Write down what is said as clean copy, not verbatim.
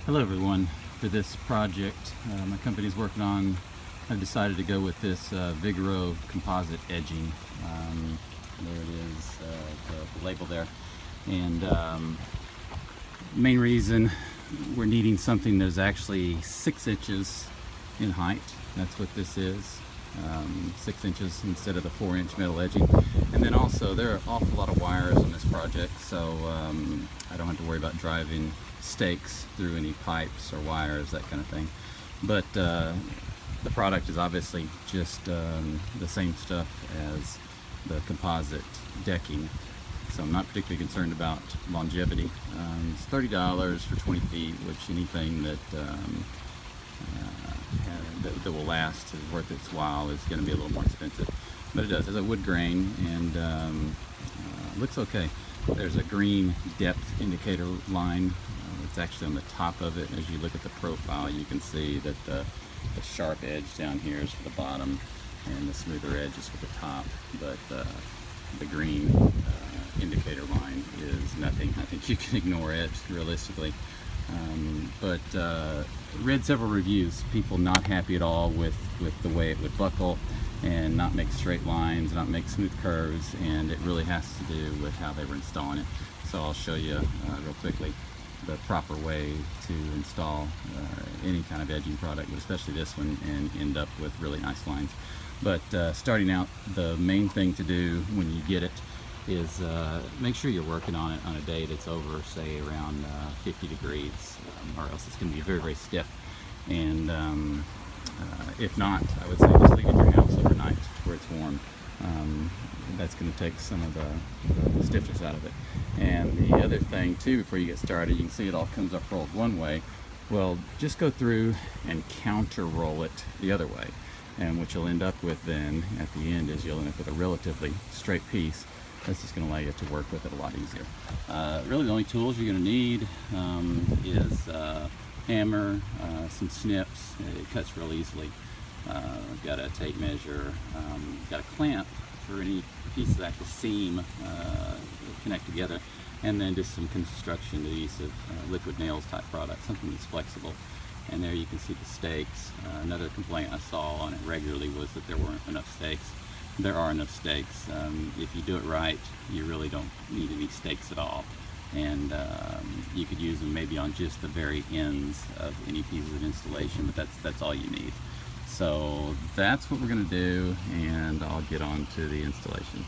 Hello everyone. For this project my company's working on, I've decided to go with this Vigoro composite edging. There it is, the label there. And main reason we're needing something that's actually 6 inches in height. That's what this is. 6 inches instead of the 4-inch metal edging. And then also there are an awful lot of wires on this project, so I don't have to worry about driving stakes through any pipes or wires, that kind of thing. But the product is obviously just the same stuff as the composite decking, so I'm not particularly concerned about longevity. It's $30 for 20 feet, which anything that that will last is worth its while. Is going to be a little more expensive, but it does. It's a wood grain and looks okay. There's a green depth indicator line. It's actually on the top of it. As you look at the profile, you can see that the sharp edge down here is for the bottom and the smoother edge is for the top, but the green indicator line is nothing. I think you can ignore it realistically. But read several reviews, people not happy at all with the way it would buckle and not make straight lines, not make smooth curves, and it really has to do with how they were installing it. So I'll show you real quickly the proper way to install any kind of edging product, but especially this one, and end up with really nice lines. But starting out, the main thing to do when you get it is make sure you're working on it on a day that's over, say, around 50 degrees, or else it's going to be very, very stiff. And if not, I would say just leave it in your house overnight where it's warm. That's going to take some of the stiffness out of it. And the other thing too, before you get started, you can see it all comes up rolled one way. Well, just go through and counter roll it the other way, and what you'll end up with then at the end is you'll end up with a relatively straight piece. That's just going to allow you to work with it a lot easier. Really the only tools you're going to need is a hammer, some snips. It cuts real easily. Got a tape measure, got a clamp for any pieces that the seam connect together, and then just some construction adhesive, liquid nails type product, something that's flexible. And there you can see the stakes. Another complaint I saw on it regularly was that there weren't enough stakes. There are enough stakes. If you do it right, you really don't need any stakes at all. And you could use them maybe on just the very ends of any pieces of installation, but that's all you need. So that's what we're going to do, and I'll get on to the installation.